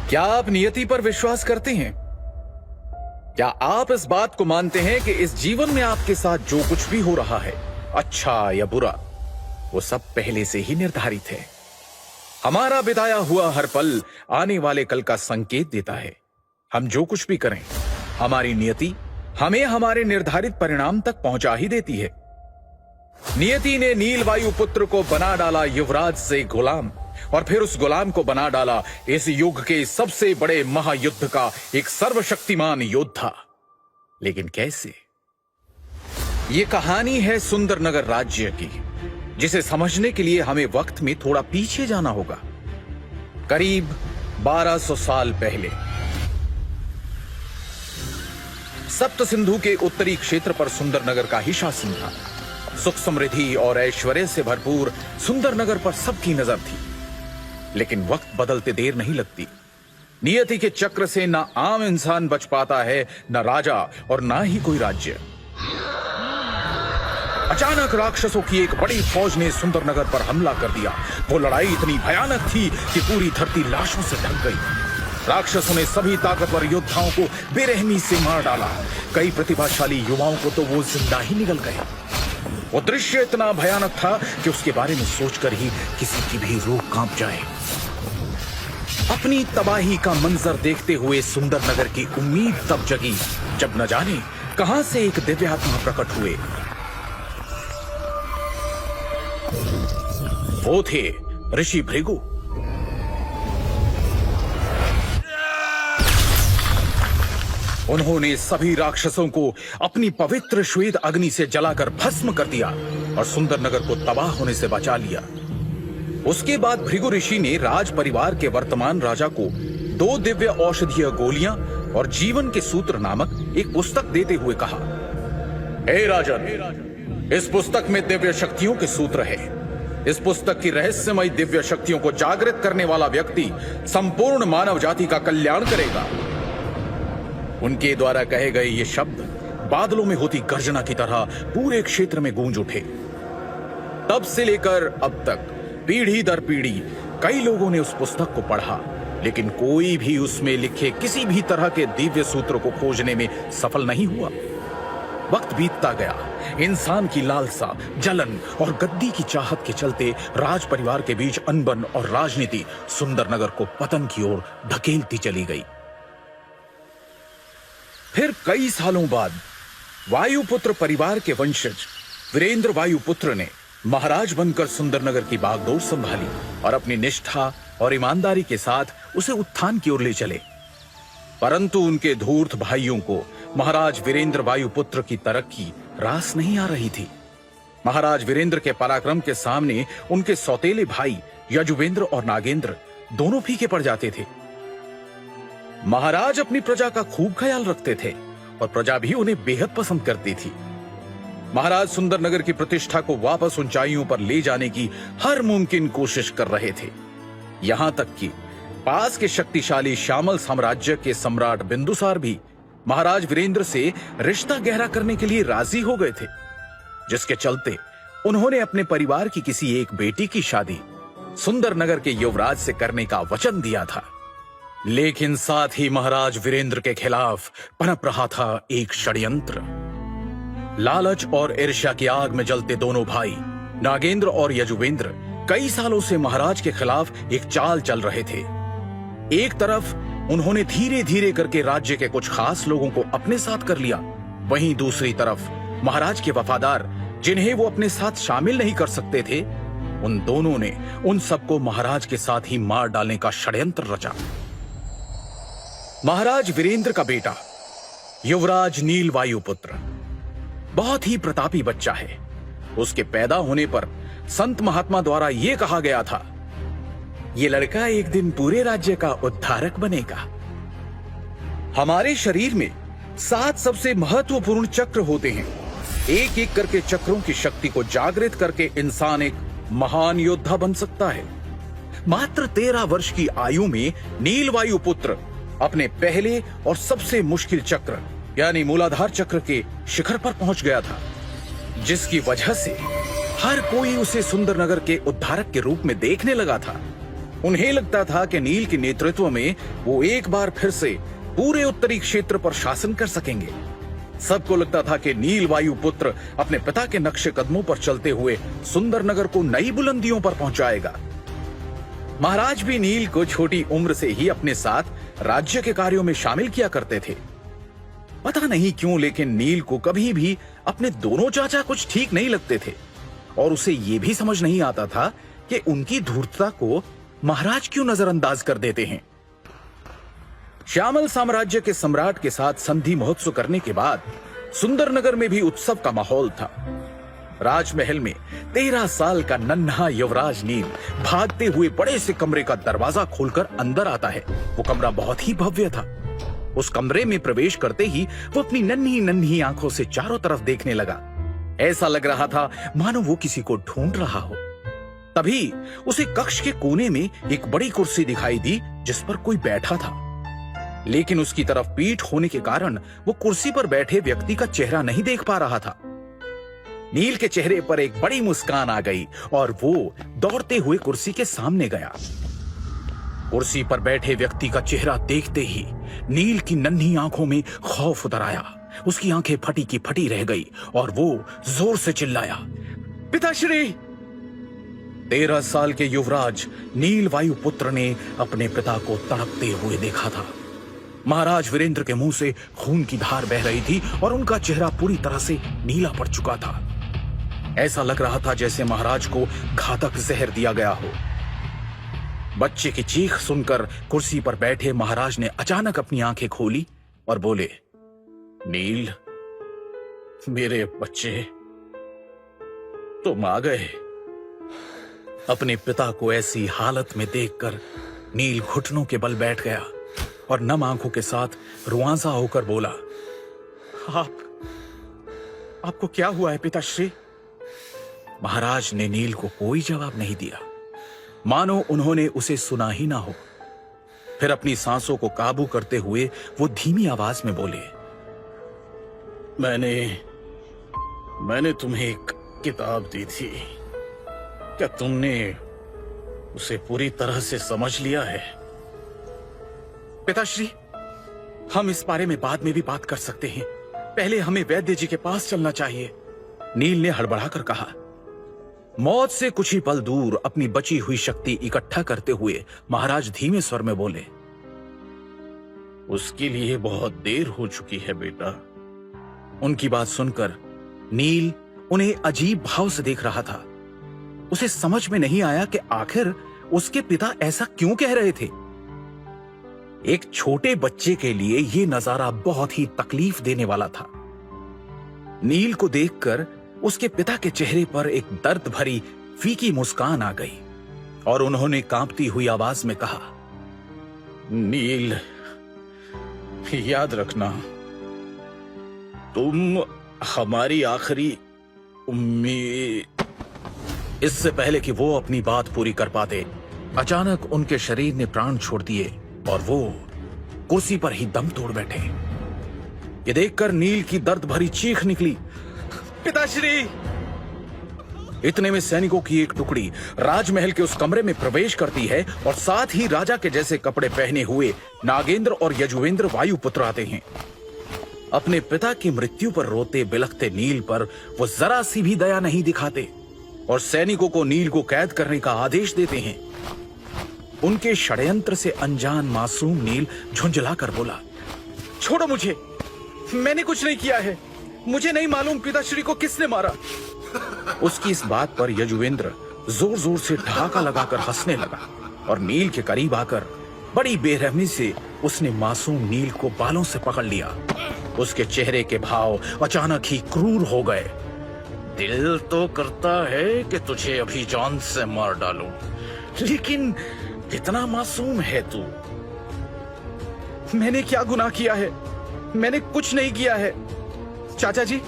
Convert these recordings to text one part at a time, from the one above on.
क्या आप नियति पर विश्वास करते हैं? क्या आप इस बात को मानते हैं कि इस जीवन में आपके साथ जो कुछ भी हो रहा है, अच्छा या बुरा, वो सब पहले से ही निर्धारित है? हमारा बिताया हुआ हर पल आने वाले कल का संकेत देता है। हम जो कुछ भी करें, हमारी नियति हमें हमारे निर्धारित परिणाम तक पहुंचा ही देती है। नियति ने नील वायु पुत्र को बना डाला युवराज से गुलाम, और फिर उस गुलाम को बना डाला इस युग के सबसे बड़े महायुद्ध का एक सर्वशक्तिमान योद्धा। लेकिन कैसे? ये कहानी है सुंदरनगर राज्य की, जिसे समझने के लिए हमें वक्त में थोड़ा पीछे जाना होगा। करीब 1200 साल पहले सप्त सिंधु के उत्तरी क्षेत्र पर सुंदरनगर का ही शासन था। सुख समृद्धि और ऐश्वर्य से भरपूर सुंदरनगर पर सबकी नजर थी। लेकिन वक्त बदलते देर नहीं लगती। नियति के चक्र से ना आम इंसान बच पाता है, ना राजा और ना ही कोई राज्य। अचानक राक्षसों की एक बड़ी फौज ने सुंदरनगर पर हमला कर दिया। वो लड़ाई इतनी भयानक थी कि पूरी धरती लाशों से ढक गई। राक्षसों ने सभी ताकतवर योद्धाओं को बेरहमी से मार डाला। कई प्रतिभाशाली युवाओं को तो वो जिंदा ही निगल गए। वो दृश्य इतना भयानक था कि उसके बारे में सोचकर ही किसी की भी रूह कांप जाए। अपनी तबाही का मंजर देखते हुए सुंदरनगर की उम्मीद तब जगी जब न जाने कहां से एक दिव्यात्मा प्रकट हुए। वो थे ऋषि भृगु। उन्होंने सभी राक्षसों को अपनी पवित्र श्वेत अग्नि से जलाकर भस्म कर दिया और सुंदरनगर को तबाह होने से बचा लिया। उसके बाद भृगु ऋषि ने राज परिवार के वर्तमान राजा को 2 दिव्य औषधीय गोलियां और जीवन के सूत्र नामक एक पुस्तक देते हुए कहा, हे राजन, इस पुस्तक में दिव्य शक्तियों के सूत्र है। इस पुस्तक की रहस्यमय दिव्य शक्तियों को जागृत करने वाला व्यक्ति संपूर्ण मानव जाति का कल्याण करेगा। उनके द्वारा कहे गए ये शब्द बादलों में होती गर्जना की तरह पूरे क्षेत्र में गूंज उठे। तब से लेकर अब तक पीढ़ी दर पीढ़ी कई लोगों ने उस पुस्तक को पढ़ा, लेकिन कोई भी उसमें लिखे किसी भी तरह के दिव्य सूत्र को खोजने में सफल नहीं हुआ। वक्त बीतता गया। इंसान की लालसा, जलन और गद्दी की चाहत के चलते राज परिवार के बीच अनबन और राजनीति सुंदरनगर को पतन की ओर ढकेलती चली गई। फिर कई सालों बाद वायुपुत्र परिवार के वंशज वीरेंद्र वायुपुत्र ने महाराज बनकर सुंदरनगर की बागडोर संभाली और अपनी निष्ठा और ईमानदारी के साथ उसे उत्थान की ओर ले चले। परंतु उनके धूर्त भाइयों को महाराज वीरेंद्र वायुपुत्र की तरक्की रास नहीं आ रही थी। महाराज वीरेंद्र के पराक्रम के सामने उनके सौतेले भाई यजुवेंद्र और नागेंद्र दोनों फीके पड़ जाते थे। महाराज अपनी प्रजा का खूब ख्याल रखते थे और प्रजा भी उन्हें बेहद पसंद करती थी। महाराज सुंदरनगर की प्रतिष्ठा को वापस ऊंचाइयों पर ले जाने की हर मुमकिन कोशिश कर रहे थे। यहां तक कि पास के शक्तिशाली श्यामल साम्राज्य के सम्राट बिंदुसार भी महाराज वीरेंद्र से रिश्ता गहरा करने के लिए राजी हो गए थे, जिसके चलते उन्होंने अपने परिवार की किसी एक बेटी की शादी सुंदरनगर के युवराज से करने का वचन दिया था। लेकिन साथ ही महाराज वीरेंद्र के खिलाफ पनप रहा था एक षड्यंत्र। लालच और ईर्ष्या की आग में जलते दोनों भाई नागेंद्र और यजुवेंद्र कई सालों से महाराज के खिलाफ एक चाल चल रहे थे। एक तरफ उन्होंने धीरे धीरे करके राज्य के कुछ खास लोगों को अपने साथ कर लिया, वहीं दूसरी तरफ महाराज के वफादार, जिन्हें वो अपने साथ शामिल नहीं कर सकते थे, उन दोनों ने उन सबको महाराज के साथ ही मार डालने का षड्यंत्र रचा। महाराज वीरेंद्र का बेटा युवराज नील वायुपुत्र बहुत ही प्रतापी बच्चा है। उसके पैदा होने पर संत महात्मा द्वारा यह कहा गया था, ये लड़का एक दिन पूरे राज्य का उद्धारक बनेगा। हमारे शरीर में 7 सबसे महत्वपूर्ण चक्र होते हैं। एक एक करके चक्रों की शक्ति को जागृत करके इंसान एक महान योद्धा बन सकता है। मात्र 13 वर्ष की आयु में नील वायुपुत्र अपने पहले और सबसे मुश्किल चक्र यानी मूलाधार चक्र के शिखर पर पहुंच गया था, जिसकी वजह से हर कोई उसे सुंदरनगर के उद्धारक के रूप में देखने लगा था। उन्हें लगता था कि नील के नेतृत्व में वो एक बार फिर से पूरे उत्तरी क्षेत्र पर शासन कर सकेंगे। सबको लगता था कि नील वायुपुत्र अपने पिता के नक्शे कदमों पर चलते हुए सुंदरनगर को नई बुलंदियों पर पहुंचाएगा। महाराज भी नील को छोटी उम्र से ही अपने साथ राज्य के कार्यों में शामिल किया करते थे। पता नहीं क्यों, लेकिन नील को कभी भी अपने दोनों चाचा कुछ ठीक नहीं लगते थे और उसे यह भी समझ नहीं आता था कि उनकी धूर्तता को महाराज क्यों नजरअंदाज कर देते हैं। श्यामल साम्राज्य के सम्राट के साथ संधि महोत्सव करने के बाद सुंदरनगर में भी उत्सव का माहौल था। राजमहल में 13 साल का नन्हा युवराज नील भागते हुए बड़े से कमरे का दरवाजा खोलकर अंदर आता है। वो कमरा बहुत ही भव्य था। उस कमरे में प्रवेश करते ही वो अपनी नन्ही नन्ही आंखों से चारों तरफ देखने लगा। ऐसा लग रहा था मानो वो किसी को ढूंढ रहा हो। तभी उसे कक्ष के कोने में एक बड़ी कुर्सी दिखाई दी जिस पर कोई बैठा था, लेकिन उसकी तरफ पीठ होने के कारण वो कुर्सी पर बैठे व्यक्ति का चेहरा नहीं देख पा रहा था। नील के चेहरे पर एक बड़ी मुस्कान आ गई और वो दौड़ते हुए कुर्सी के सामने गया। कुर्सी पर बैठे व्यक्ति का चेहरा देखते ही नील की नन्ही आंखों में खौफ उतर आया। उसकी आंखें फटी की फटी रह गई और वो जोर से चिल्लाया, पिताश्री! 13 साल के युवराज नील वायुपुत्र ने अपने पिता को तड़पते हुए देखा था। महाराज वीरेंद्र के मुंह से खून की धार बह रही थी और उनका चेहरा पूरी तरह से नीला पड़ चुका था। ऐसा लग रहा था जैसे महाराज को घातक जहर दिया गया हो। बच्चे की चीख सुनकर कुर्सी पर बैठे महाराज ने अचानक अपनी आंखें खोली और बोले, नील, मेरे बच्चे, तुम आ गए। अपने पिता को ऐसी हालत में देखकर नील घुटनों के बल बैठ गया और नम आंखों के साथ रुआंसा होकर बोला, आपको क्या हुआ है पिताश्री? महाराज ने नील को कोई जवाब नहीं दिया, मानो उन्होंने उसे सुना ही ना हो। फिर अपनी सांसों को काबू करते हुए वो धीमी आवाज में बोले, मैंने तुम्हें एक किताब दी थी, क्या तुमने उसे पूरी तरह से समझ लिया है? पिताश्री, हम इस बारे में बाद में भी बात कर सकते हैं, पहले हमें वैद्य जी के पास चलना चाहिए। नील ने हड़बड़ाकर कहा। मौत से कुछ ही पल दूर अपनी बची हुई शक्ति इकट्ठा करते हुए महाराज धीमे स्वर में बोले, उसके लिए बहुत देर हो चुकी है बेटा। उनकी बात सुनकर नील उन्हें अजीब भाव से देख रहा था। उसे समझ में नहीं आया कि आखिर उसके पिता ऐसा क्यों कह रहे थे। एक छोटे बच्चे के लिए यह नजारा बहुत ही तकलीफ देने वाला था। नील को देखकर उसके पिता के चेहरे पर एक दर्द भरी फीकी मुस्कान आ गई और उन्होंने कांपती हुई आवाज में कहा, नील, याद रखना, तुम हमारी आखिरी उम्मीद। इससे पहले कि वो अपनी बात पूरी कर पाते, अचानक उनके शरीर ने प्राण छोड़ दिए और वो कुर्सी पर ही दम तोड़ बैठे। ये देखकर नील की दर्द भरी चीख निकली, पिताश्री! इतने में सैनिकों की एक टुकड़ी राजमहल के उस कमरे में प्रवेश करती है और साथ ही राजा के जैसे कपड़े पहने हुए नागेंद्र और यजुवेंद्र वायुपुत्र आते हैं। अपने पिता की मृत्यु पर रोते बिलखते नील पर वो जरा सी भी दया नहीं दिखाते और सैनिकों को नील को कैद करने का आदेश देते हैं। उनके षड्यंत्र से अनजान मासूम नील झुंझलाकर बोला, छोड़ो मुझे, मैंने कुछ नहीं किया है, मुझे नहीं मालूम पिताश्री को किसने मारा। उसकी इस बात पर यजुवेंद्र जोर जोर से ठहाका लगाकर हंसने लगा और नील के करीब आकर बड़ी बेरहमी से उसने मासूम नील को बालों से पकड़ लिया। उसके चेहरे के भाव अचानक ही क्रूर हो गए। दिल तो करता है कि तुझे अभी जान से मार डालूं, लेकिन कितना मासूम है तू। मैंने क्या गुनाह किया है? मैंने कुछ नहीं किया है। चाचा जी,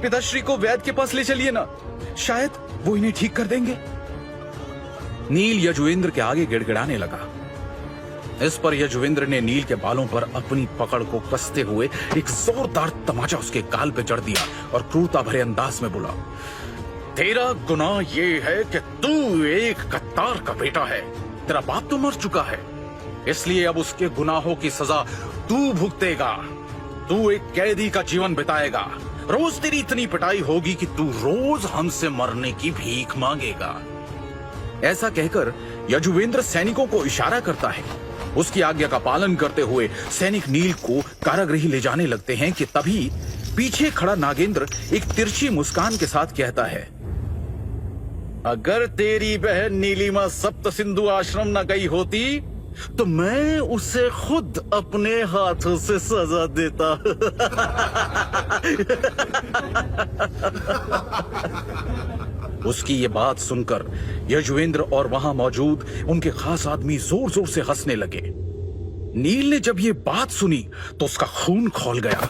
पिताश्री को वैद्य के पास ले चलिए ना, शायद वो इन्हें ठीक कर देंगे। नील यजुवेंद्र के आगे गिड़गिड़ाने लगा। इस पर यजुवेंद्र ने नील के बालों पर अपनी पकड़ को कसते हुए एक जोरदार तमाचा उसके गाल पे जड़ दिया और क्रूरता भरे अंदाज में बोला, तेरा गुनाह ये है कि तू एक कत्तार का बेटा है। तेरा बाप तो मर चुका है, इसलिए अब उसके गुनाहों की सजा तू भुगतेगा। तू एक कैदी का जीवन बिताएगा। रोज तेरी इतनी पिटाई होगी कि तू रोज हमसे मरने की भीख मांगेगा। ऐसा कहकर यजुवेंद्र सैनिकों को इशारा करता है। उसकी आज्ञा का पालन करते हुए सैनिक नील को कारागृह ले जाने लगते हैं कि तभी पीछे खड़ा नागेंद्र एक तिरछी मुस्कान के साथ कहता है, अगर तेरी बहन नीलिमा सप्त सिंधु आश्रम न गई होती तो मैं उसे खुद अपने हाथों से सजा देता। उसकी ये बात सुनकर यजुवेंद्र और वहां मौजूद उनके खास आदमी जोर जोर से हंसने लगे। नील ने जब ये बात सुनी तो उसका खून खौल गया।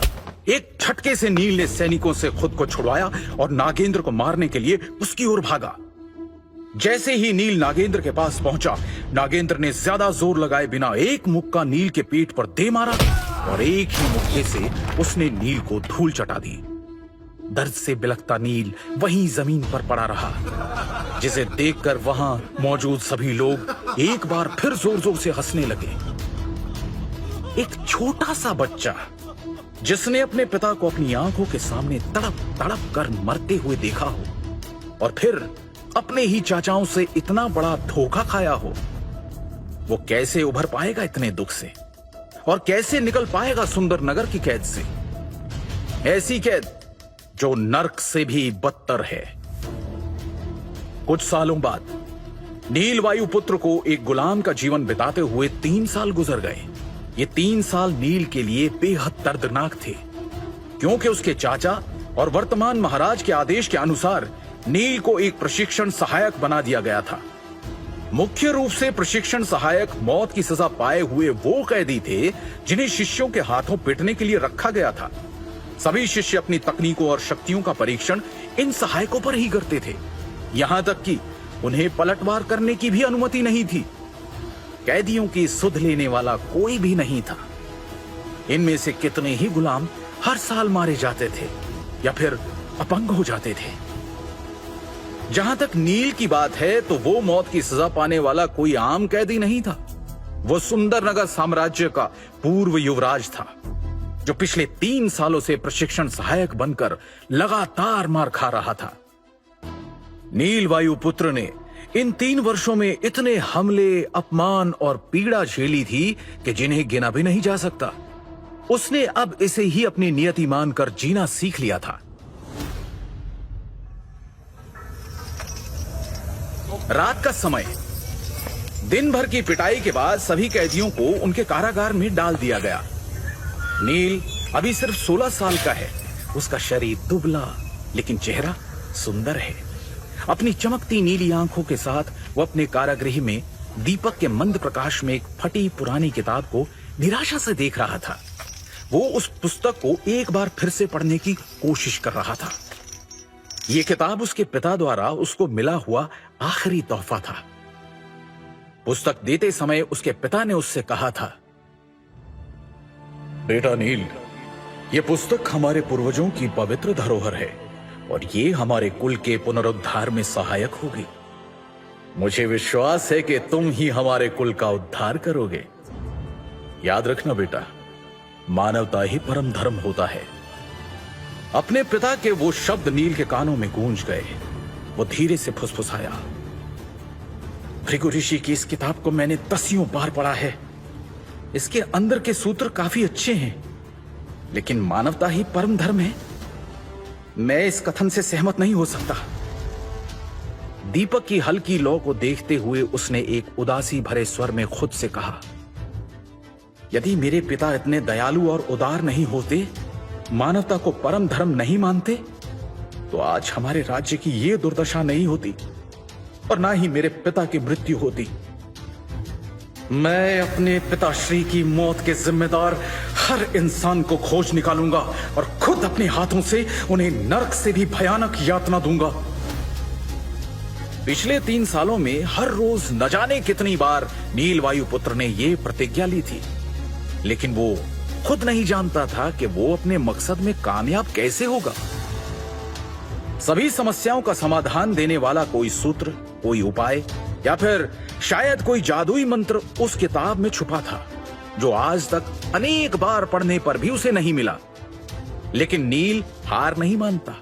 एक झटके से नील ने सैनिकों से खुद को छुड़वाया और नागेंद्र को मारने के लिए उसकी ओर भागा। जैसे ही नील नागेंद्र के पास पहुंचा, नागेंद्र ने ज्यादा जोर लगाए बिना एक मुक्का नील के पेट पर दे मारा और एक ही मुक्के से उसने नील को धूल चटा दी। दर्द से बिलखता नील वहीं जमीन पर पड़ा रहा, जिसे देखकर वहां मौजूद सभी लोग एक बार फिर जोर जोर से हंसने लगे। एक छोटा सा बच्चा जिसने अपने पिता को अपनी आंखों के सामने तड़प तड़प कर मरते हुए देखा हो और फिर अपने ही चाचाओं से इतना बड़ा धोखा खाया हो, वो कैसे उभर पाएगा इतने दुख से और कैसे निकल पाएगा सुंदर नगर की कैद से, ऐसी कैद जो नर्क से भी बदतर है। कुछ सालों बाद नील वायुपुत्र को एक गुलाम का जीवन बिताते हुए 3 साल गुजर गए। ये 3 साल नील के लिए बेहद दर्दनाक थे, क्योंकि उसके चाचा और वर्तमान महाराज के आदेश के अनुसार नील को एक प्रशिक्षण सहायक बना दिया गया था। मुख्य रूप से प्रशिक्षण सहायक मौत की सजा पाए हुए वो कैदी थे जिन्हें शिष्यों के हाथों पीटने के लिए रखा गया था। सभी शिष्य अपनी तकनीकों और शक्तियों का परीक्षण इन सहायकों पर ही करते थे, यहां तक कि उन्हें पलटवार करने की भी अनुमति नहीं थी। कैदियों की सुध लेने वाला कोई भी नहीं था। इनमें से कितने ही गुलाम हर साल मारे जाते थे या फिर अपंग हो जाते थे। जहां तक नील की बात है तो वो मौत की सजा पाने वाला कोई आम कैदी नहीं था। वो सुंदरनगर साम्राज्य का पूर्व युवराज था, जो पिछले 3 सालों से प्रशिक्षण सहायक बनकर लगातार मार खा रहा था। नील वायुपुत्र ने इन 3 वर्षों में इतने हमले, अपमान और पीड़ा झेली थी कि जिन्हें गिना भी नहीं जा सकता। उसने अब इसे ही अपनी नियति मानकर जीना सीख लिया था। रात का समय, दिन भर की पिटाई के बाद सभी कैदियों को उनके कारागार में डाल दिया गया। नील अभी सिर्फ 16 साल का है। उसका शरीर दुबला लेकिन चेहरा सुंदर है। अपनी चमकती नीली आंखों के साथ वो अपने कारागृह में दीपक के मंद प्रकाश में एक फटी पुरानी किताब को निराशा से देख रहा था। वो उस पुस्तक को एक बार फिर से पढ़ने की कोशिश कर रहा था। ये किताब उसके पिता द्वारा उसको मिला हुआ आखिरी तोहफा था। पुस्तक देते समय उसके पिता ने उससे कहा था, बेटा नील, ये पुस्तक हमारे पूर्वजों की पवित्र धरोहर है और ये हमारे कुल के पुनरुद्धार में सहायक होगी। मुझे विश्वास है कि तुम ही हमारे कुल का उद्धार करोगे। याद रखना बेटा, मानवता ही परम धर्म होता है। अपने पिता के वो शब्द नील के कानों में गूंज गए। वो धीरे से फुसफुसाया, भृगु ऋषि की इस किताब को मैंने 10 बार पढ़ा है। इसके अंदर के सूत्र काफी अच्छे हैं, लेकिन मानवता ही परम धर्म है। मैं इस कथन से सहमत नहीं हो सकता। दीपक की हल्की लौ को देखते हुए उसने एक उदासी भरे स्वर में खुद से कहा, यदि मेरे पिता इतने दयालु और उदार नहीं होते, मानवता को परम धर्म नहीं मानते, तो आज हमारे राज्य की यह दुर्दशा नहीं होती और ना ही मेरे पिता की मृत्यु होती। मैं अपने पिताश्री की मौत के जिम्मेदार हर इंसान को खोज निकालूंगा और खुद अपने हाथों से उन्हें नरक से भी भयानक यातना दूंगा। पिछले 3 सालों में हर रोज न जाने कितनी बार नील वायुपुत्र ने यह प्रतिज्ञा ली थी, लेकिन वो खुद नहीं जानता था कि वो अपने मकसद में कामयाब कैसे होगा। सभी समस्याओं का समाधान देने वाला कोई सूत्र, कोई उपाय या फिर शायद कोई जादुई मंत्र उस किताब में छुपा था जो आज तक अनेक बार पढ़ने पर भी उसे नहीं मिला। लेकिन नील हार नहीं मानता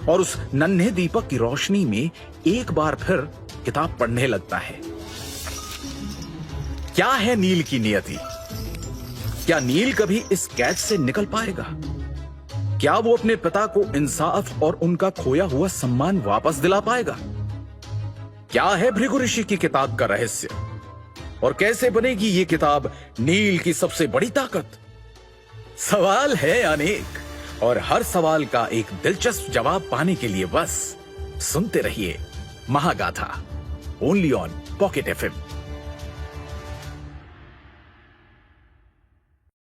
और उस नन्हे दीपक की रोशनी में एक बार फिर किताब पढ़ने लगता है। क्या है नील की नियति? क्या नील कभी इस कैद से निकल पाएगा? क्या वो अपने पिता को इंसाफ और उनका खोया हुआ सम्मान वापस दिला पाएगा? क्या है भृगु ऋषि की किताब का रहस्य और कैसे बनेगी ये किताब नील की सबसे बड़ी ताकत? सवाल है अनेक और हर सवाल का एक दिलचस्प जवाब पाने के लिए बस सुनते रहिए महागाथा, ओनली ऑन पॉकेट FM।